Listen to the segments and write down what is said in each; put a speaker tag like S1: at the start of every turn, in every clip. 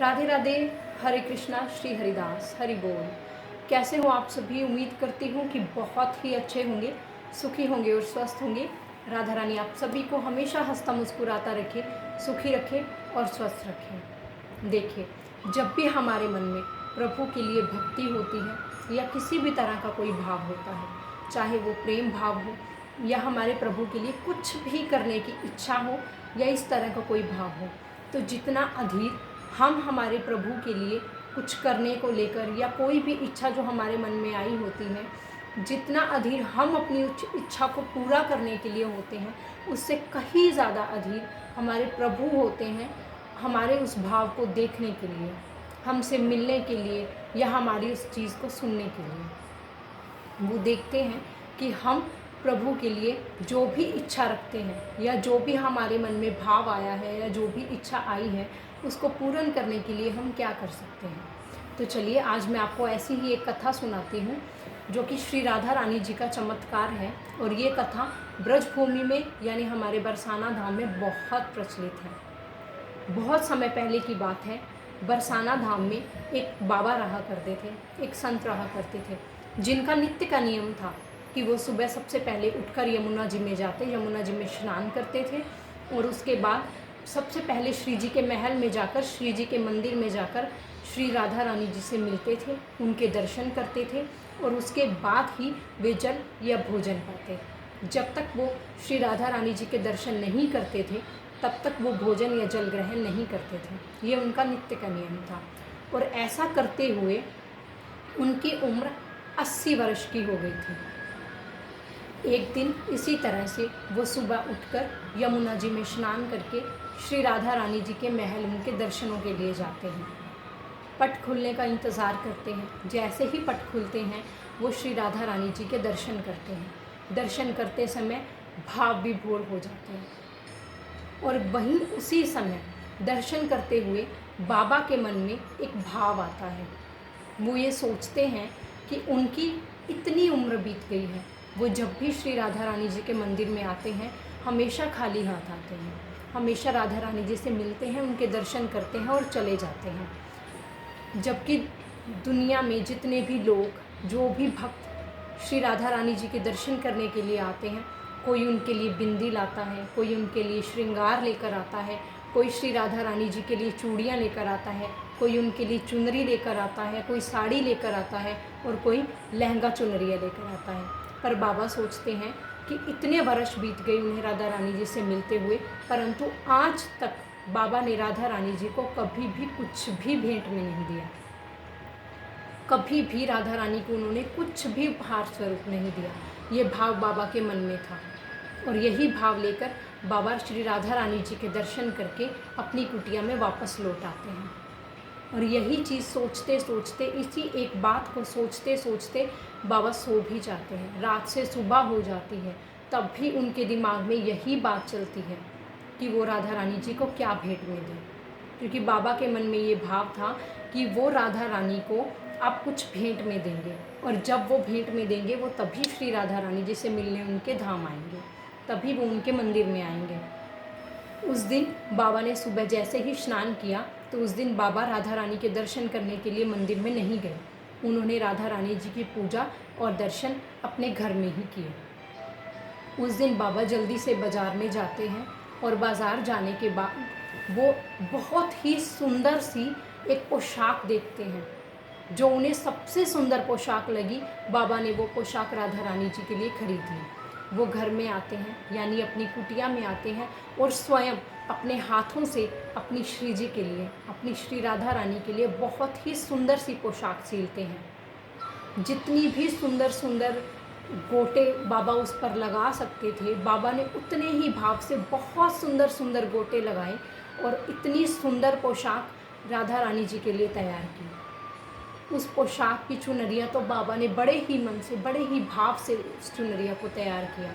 S1: राधे राधे। हरे कृष्णा, श्री हरिदास, हरि बोल। कैसे हो आप सभी? उम्मीद करती हूँ कि बहुत ही अच्छे होंगे, सुखी होंगे और स्वस्थ होंगे। राधा रानी आप सभी को हमेशा हंसता मुस्कुराता रखे, सुखी रखे और स्वस्थ रखे। देखिए, जब भी हमारे मन में प्रभु के लिए भक्ति होती है या किसी भी तरह का कोई भाव होता है, चाहे वो प्रेम भाव हो या हमारे प्रभु के लिए कुछ भी करने की इच्छा हो या इस तरह का कोई भाव हो, तो जितना अधीर हम हमारे प्रभु के लिए कुछ करने को लेकर या कोई भी इच्छा जो हमारे मन में आई होती है, जितना अधीर हम अपनी उस इच्छा को पूरा करने के लिए होते हैं, उससे कहीं ज़्यादा अधीर हमारे प्रभु होते हैं हमारे उस भाव को देखने के लिए, हमसे मिलने के लिए या हमारी उस चीज़ को सुनने के लिए। वो देखते हैं कि हम प्रभु के लिए जो भी इच्छा रखते हैं या जो भी हमारे मन में भाव आया है या जो भी इच्छा आई है, उसको पूर्ण करने के लिए हम क्या कर सकते हैं। तो चलिए, आज मैं आपको ऐसी ही एक कथा सुनाती हूँ जो कि श्री राधा रानी जी का चमत्कार है। और ये कथा ब्रजभूमि में यानी हमारे बरसाना धाम में बहुत प्रचलित है। बहुत समय पहले की बात है। बरसाना धाम में एक बाबा रहा करते थे, एक संत रहा करते थे, जिनका नित्य का नियम था कि वो सुबह सबसे पहले उठकर यमुना जी में जाते, यमुना जी में स्नान करते थे और उसके बाद सबसे पहले श्री जी के महल में जाकर, श्री जी के मंदिर में जाकर श्री राधा रानी जी से मिलते थे, उनके दर्शन करते थे और उसके बाद ही वे जल या भोजन पाते। जब तक वो श्री राधा रानी जी के दर्शन नहीं करते थे, तब तक वो भोजन या जल ग्रहण नहीं करते थे। ये उनका नित्य का नियम था। और ऐसा करते हुए उनकी उम्र 80 वर्ष की हो गई थी। एक दिन इसी तरह से वो सुबह उठकर यमुना जी में स्नान करके श्री राधा रानी जी के महल उनके दर्शनों के लिए जाते हैं। पट खुलने का इंतज़ार करते हैं। जैसे ही पट खुलते हैं, वो श्री राधा रानी जी के दर्शन करते हैं। दर्शन करते समय भाव विभोर हो जाते हैं। और वहीं उसी समय दर्शन करते हुए बाबा के मन में एक भाव आता है। वो ये सोचते हैं कि उनकी इतनी उम्र बीत गई है, वो जब भी श्री राधा रानी जी के मंदिर में आते हैं हमेशा खाली हाथ आते हैं, हमेशा राधा रानी जी से मिलते हैं, उनके दर्शन करते हैं और चले जाते हैं। जबकि दुनिया में जितने भी लोग, जो भी भक्त श्री राधा रानी जी के दर्शन करने के लिए आते हैं, कोई उनके लिए बिंदी लाता है, कोई उनके लिए श्रृंगार लेकर आता है, कोई श्री राधा रानी जी के लिए चूड़ियाँ लेकर आता है, कोई उनके लिए चुनरी लेकर आता है, कोई साड़ी लेकर आता है और कोई लहंगा चुनरिया लेकर आता है। पर बाबा सोचते हैं कि इतने वर्ष बीत गए उन्हें राधा रानी जी से मिलते हुए, परंतु आज तक बाबा ने राधा रानी जी को कभी भी कुछ भी भेंट में नहीं दिया। कभी भी राधा रानी को उन्होंने कुछ भी उपहार स्वरूप नहीं दिया। ये भाव बाबा के मन में था और यही भाव लेकर बाबा श्री राधा रानी जी के दर्शन करके अपनी कुटिया में वापस लौट आते हैं। और यही चीज़ सोचते सोचते, इसी एक बात को सोचते सोचते बाबा सो भी जाते हैं। रात से सुबह हो जाती है, तब भी उनके दिमाग में यही बात चलती है कि वो राधा रानी जी को क्या भेंट में दें। क्योंकि बाबा के मन में ये भाव था कि वो राधा रानी को आप कुछ भेंट में देंगे, और जब वो भेंट में देंगे वो तभी श्री राधा रानी जी से मिलने उनके धाम आएंगे, तभी वो उनके मंदिर में आएंगे। उस दिन बाबा ने सुबह जैसे ही स्नान किया, तो उस दिन बाबा राधा रानी के दर्शन करने के लिए मंदिर में नहीं गए। उन्होंने राधा रानी जी की पूजा और दर्शन अपने घर में ही किए। उस दिन बाबा जल्दी से बाज़ार में जाते हैं और बाज़ार जाने के बाद वो बहुत ही सुंदर सी एक पोशाक देखते हैं। जो उन्हें सबसे सुंदर पोशाक लगी, बाबा ने वो पोशाक राधा रानी जी के लिए खरीद ली। वो घर में आते हैं, यानी अपनी कुटिया में आते हैं और स्वयं अपने हाथों से अपनी श्री जी के लिए, अपनी श्री राधा रानी के लिए बहुत ही सुंदर सी पोशाक सिलते हैं। जितनी भी सुंदर सुंदर गोटे बाबा उस पर लगा सकते थे, बाबा ने उतने ही भाव से बहुत सुंदर सुंदर गोटे लगाए और इतनी सुंदर पोशाक राधा रानी जी के लिए तैयार की। उस पोशाक की चुनरिया तो बाबा ने बड़े ही मन से, बड़े ही भाव से उस चुनरिया को तैयार किया।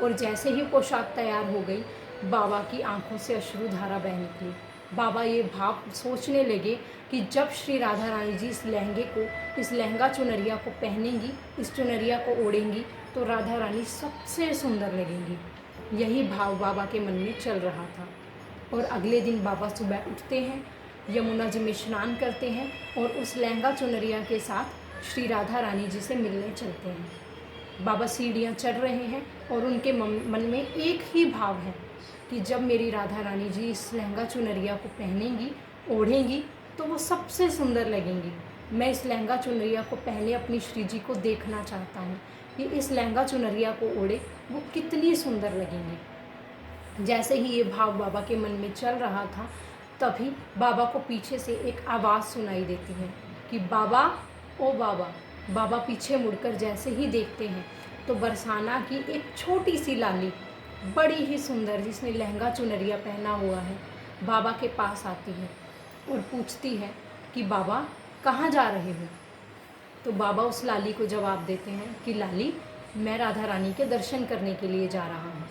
S1: और जैसे ही पोशाक तैयार हो गई, बाबा की आंखों से अश्रुधारा बह निकली। बाबा ये भाव सोचने लगे कि जब श्री राधा रानी जी इस लहंगे को, इस लहंगा चुनरिया को पहनेंगी, इस चुनरिया को ओढ़ेंगी, तो राधा रानी सबसे सुंदर लगेंगी। यही भाव बाबा के मन में चल रहा था। और अगले दिन बाबा सुबह उठते हैं यमुना जी में स्नान करते हैं और उस लहंगा चुनरिया के साथ श्री राधा रानी जी से मिलने चलते हैं। बाबा सीढ़ियाँ चढ़ रहे हैं और उनके मन में एक ही भाव है कि जब मेरी राधा रानी जी इस लहंगा चुनरिया को पहनेंगी, ओढ़ेंगी, तो वो सबसे सुंदर लगेंगी। मैं इस लहंगा चुनरिया को पहले अपनी श्री जी को देखना चाहता हूँ कि इस लहंगा चुनरिया को ओढ़े वो कितनी सुंदर लगेंगी। जैसे ही ये भाव बाबा के मन में चल रहा था, तभी बाबा को पीछे से एक आवाज़ सुनाई देती है कि बाबा, ओ बाबा। बाबा पीछे मुड़कर जैसे ही देखते हैं तो बरसाना की एक छोटी सी लाली, बड़ी ही सुंदर, जिसने लहंगा चुनरिया पहना हुआ है, बाबा के पास आती है और पूछती है कि बाबा कहाँ जा रहे हो। तो बाबा उस लाली को जवाब देते हैं कि लाली, मैं राधा रानी के दर्शन करने के लिए जा रहा हूँ।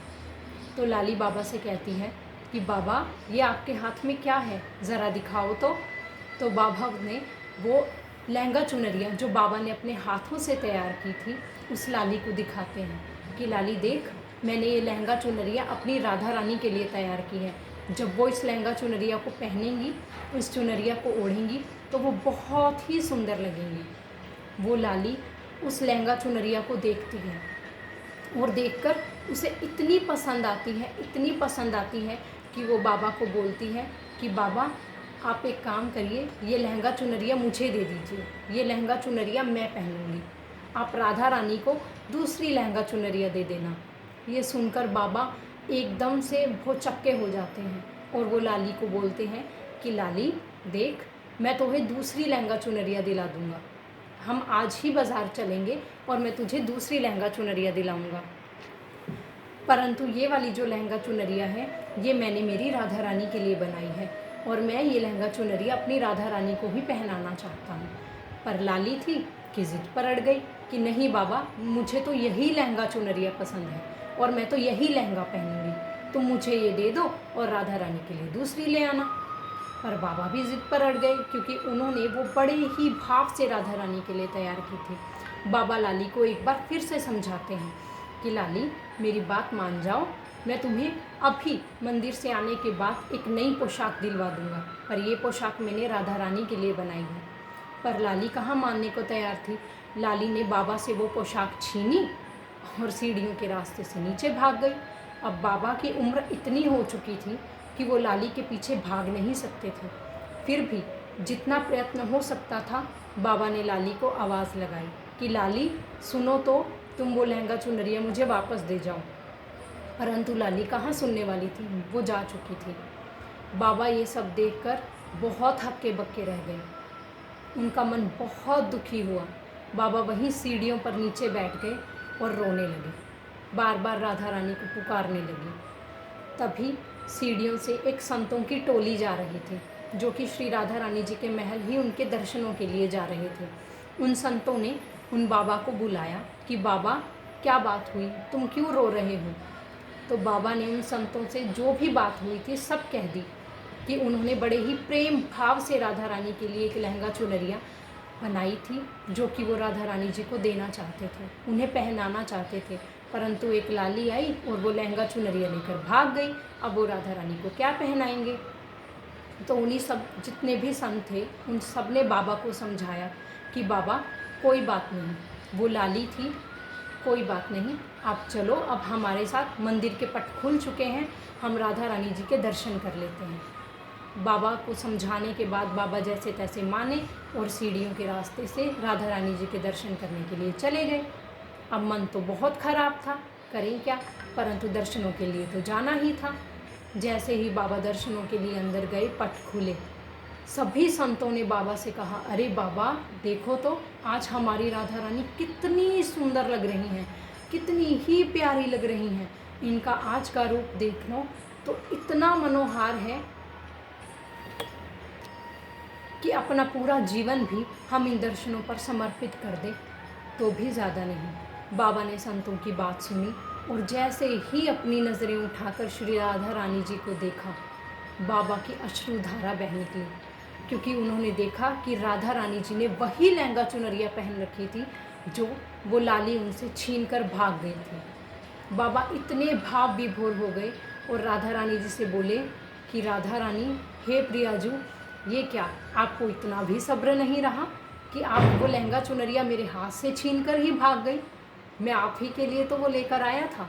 S1: तो लाली बाबा से कहती है कि बाबा, ये आपके हाथ में क्या है, ज़रा दिखाओ तो बाबा ने वो लहंगा चुनरिया जो बाबा ने अपने हाथों से तैयार की थी उस लाली को दिखाते हैं कि लाली देख, मैंने ये लहंगा चुनरिया अपनी राधा रानी के लिए तैयार की है। जब वो इस लहंगा चुनरिया को पहनेंगी, इस चुनरिया को ओढ़ेंगी, तो वो बहुत ही सुंदर लगेंगी। वो लाली उस लहंगा चुनरिया को देखती है और देखकर उसे इतनी पसंद आती है कि वो बाबा को बोलती है कि बाबा, आप एक काम करिए, ये लहंगा चुनरिया मुझे दे दीजिए, ये लहंगा चुनरिया मैं पहनूंगी, आप राधा रानी को दूसरी लहंगा चुनरिया दे देना। ये सुनकर बाबा एकदम से भौचक्के हो जाते हैं और वो लाली को बोलते हैं कि लाली देख, मैं तुम्हें दूसरी लहंगा चुनरिया दिला दूंगा, हम आज ही बाज़ार चलेंगे और मैं तुझे दूसरी लहंगा चुनरिया दिलाऊंगा। परंतु ये वाली जो लहंगा चुनरिया है, ये मैंने मेरी राधा रानी के लिए बनाई है और मैं ये लहंगा चुनरिया अपनी राधा रानी को ही पहनाना चाहता हूँ। पर लाली थी कि ज़िद पर अड़ गई कि नहीं बाबा, मुझे तो यही लहंगा चुनरिया पसंद है और मैं तो यही लहंगा पहनूंगी, तुम मुझे ये दे दो और राधा रानी के लिए दूसरी ले आना। पर बाबा भी ज़िद पर अड़ गए क्योंकि उन्होंने वो बड़े ही भाव से राधा रानी के लिए तैयार की थी। बाबा लाली को एक बार फिर से समझाते हैं कि लाली, मेरी बात मान जाओ, मैं तुम्हें अभी मंदिर से आने के बाद एक नई पोशाक दिलवा दूंगा, पर ये पोशाक मैंने राधा रानी के लिए बनाई है। पर लाली कहाँ मानने को तैयार थी। लाली ने बाबा से वो पोशाक छीनी और सीढ़ियों के रास्ते से नीचे भाग गई। अब बाबा की उम्र इतनी हो चुकी थी कि वो लाली के पीछे भाग नहीं सकते थे। फिर भी जितना प्रयत्न हो सकता था, बाबा ने लाली को आवाज़ लगाई कि लाली सुनो तो, तुम वो लहंगा चुनरिया मुझे वापस दे जाओ। परंतु लाली कहाँ सुनने वाली थी, वो जा चुकी थी। बाबा ये सब देखकर बहुत हक्के बक्के रह गए, उनका मन बहुत दुखी हुआ। बाबा वहीं सीढ़ियों पर नीचे बैठ गए और रोने लगे, बार बार राधा रानी को पुकारने लगी। तभी सीढ़ियों से एक संतों की टोली जा रही थी जो कि श्री राधा रानी जी के महल ही उनके दर्शनों के लिए जा रहे थे। उन संतों ने उन बाबा को बुलाया कि बाबा, क्या बात हुई, तुम क्यों रो रहे हो। तो बाबा ने उन संतों से जो भी बात हुई थी सब कह दी कि उन्होंने बड़े ही प्रेम भाव से राधा रानी के लिए एक लहंगा चुनरिया बनाई थी जो कि वो राधा रानी जी को देना चाहते थे, उन्हें पहनाना चाहते थे। परंतु एक लाली आई और वो लहंगा चुनरिया लेकर भाग गई। अब वो राधा रानी को क्या पहनाएंगे। तो उन्हीं सब जितने भी संत थे उन सब ने बाबा को समझाया कि बाबा कोई बात नहीं, वो लाली थी, कोई बात नहीं, आप चलो, अब हमारे साथ मंदिर के पट खुल चुके हैं, हम राधा रानी जी के दर्शन कर लेते हैं। बाबा को समझाने के बाद बाबा जैसे तैसे माने और सीढ़ियों के रास्ते से राधा रानी जी के दर्शन करने के लिए चले गए। अब मन तो बहुत ख़राब था, करें क्या, परंतु दर्शनों के लिए तो जाना ही था। जैसे ही बाबा दर्शनों के लिए अंदर गए, पट खुले। सभी संतों ने बाबा से कहा, अरे बाबा देखो तो, आज हमारी राधा रानी कितनी सुंदर लग रही हैं, कितनी ही प्यारी लग रही हैं, इनका आज का रूप देख लो तो इतना मनोहार है कि अपना पूरा जीवन भी हम इन दर्शनों पर समर्पित कर दें तो भी ज़्यादा नहीं। बाबा ने संतों की बात सुनी और जैसे ही अपनी नज़रें उठाकर श्री राधा रानी जी को देखा, बाबा की अश्रुधारा बह निकली, क्योंकि उन्होंने देखा कि राधा रानी जी ने वही लहंगा चुनरिया पहन रखी थी जो वो लाली उनसे छीन कर भाग गई थी। बाबा इतने भाव विभोर हो गए और राधा रानी जी से बोले कि राधा रानी, हे प्रियाजू, ये क्या, आपको इतना भी सब्र नहीं रहा कि आप वो लहंगा चुनरिया मेरे हाथ से छीन कर ही भाग गई? मैं आप ही के लिए तो वो लेकर आया था,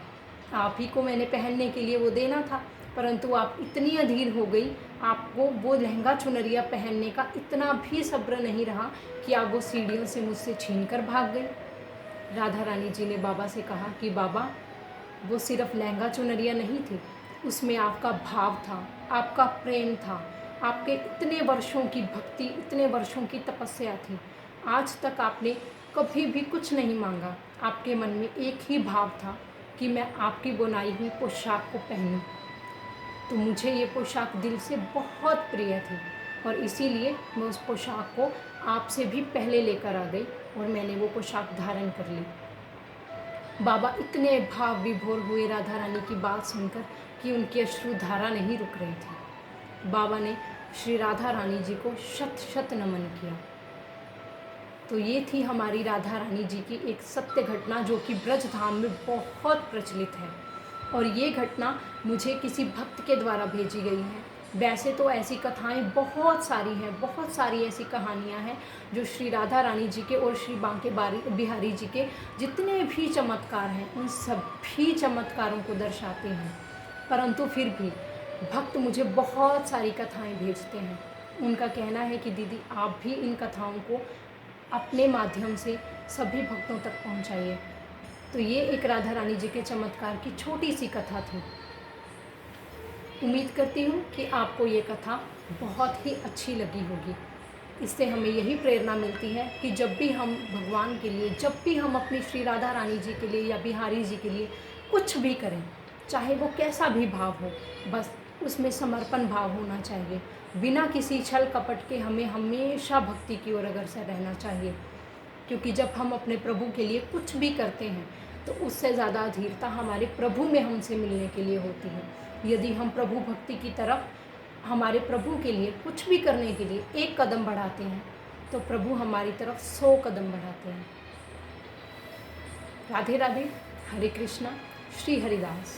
S1: आप ही को मैंने पहनने के लिए वो देना था, परंतु आप इतनी अधीर हो गई, आपको वो लहंगा चुनरिया पहनने का इतना भी सब्र नहीं रहा कि आप वो सीढ़ियों से मुझसे छीन कर भाग गई। राधा रानी जी ने बाबा से कहा कि बाबा, वो सिर्फ लहंगा चुनरिया नहीं थी, उसमें आपका भाव था, आपका प्रेम था, आपके इतने वर्षों की भक्ति, इतने वर्षों की तपस्या थी। आज तक आपने कभी भी कुछ नहीं मांगा, आपके मन में एक ही भाव था कि मैं आपकी बुनाई हुई पोशाक को पहनूं। तो मुझे ये पोशाक दिल से बहुत प्रिय थी और इसीलिए मैं उस पोशाक को आपसे भी पहले लेकर आ गई और मैंने वो पोशाक धारण कर ली। बाबा इतने भाव विभोर हुए राधा रानी की बात सुनकर कि उनकी अश्रुधारा नहीं रुक रही थी। बाबा ने श्री राधा रानी जी को शत शत नमन किया। तो ये थी हमारी राधा रानी जी की एक सत्य घटना जो कि ब्रज धाम में बहुत प्रचलित है और ये घटना मुझे किसी भक्त के द्वारा भेजी गई है। वैसे तो ऐसी कथाएं बहुत सारी हैं, बहुत सारी ऐसी कहानियां हैं जो श्री राधा रानी जी के और श्री बांके बिहारी जी के जितने भी चमत्कार हैं उन सभी चमत्कारों को दर्शाते हैं। परंतु फिर भी भक्त मुझे बहुत सारी कथाएं भेजते हैं। उनका कहना है कि दीदी आप भी इन कथाओं को अपने माध्यम से सभी भक्तों तक पहुंचाइए। तो ये एक राधा रानी जी के चमत्कार की छोटी सी कथा थी। उम्मीद करती हूँ कि आपको ये कथा बहुत ही अच्छी लगी होगी। इससे हमें यही प्रेरणा मिलती है कि जब भी हम भगवान के लिए, जब भी हम अपनी श्री राधा रानी जी के लिए या बिहारी जी के लिए कुछ भी करें, चाहे वो कैसा भी भाव हो, बस उसमें समर्पण भाव होना चाहिए। बिना किसी छल कपट के हमें हमेशा भक्ति की ओर अग्रसर रहना चाहिए, क्योंकि जब हम अपने प्रभु के लिए कुछ भी करते हैं तो उससे ज़्यादा अधीरता हमारे प्रभु में हमसे मिलने के लिए होती है। यदि हम प्रभु भक्ति की तरफ, हमारे प्रभु के लिए कुछ भी करने के लिए एक कदम बढ़ाते हैं तो प्रभु हमारी तरफ 100 कदम बढ़ाते हैं। राधे राधे, हरे कृष्णा, श्री हरिदास।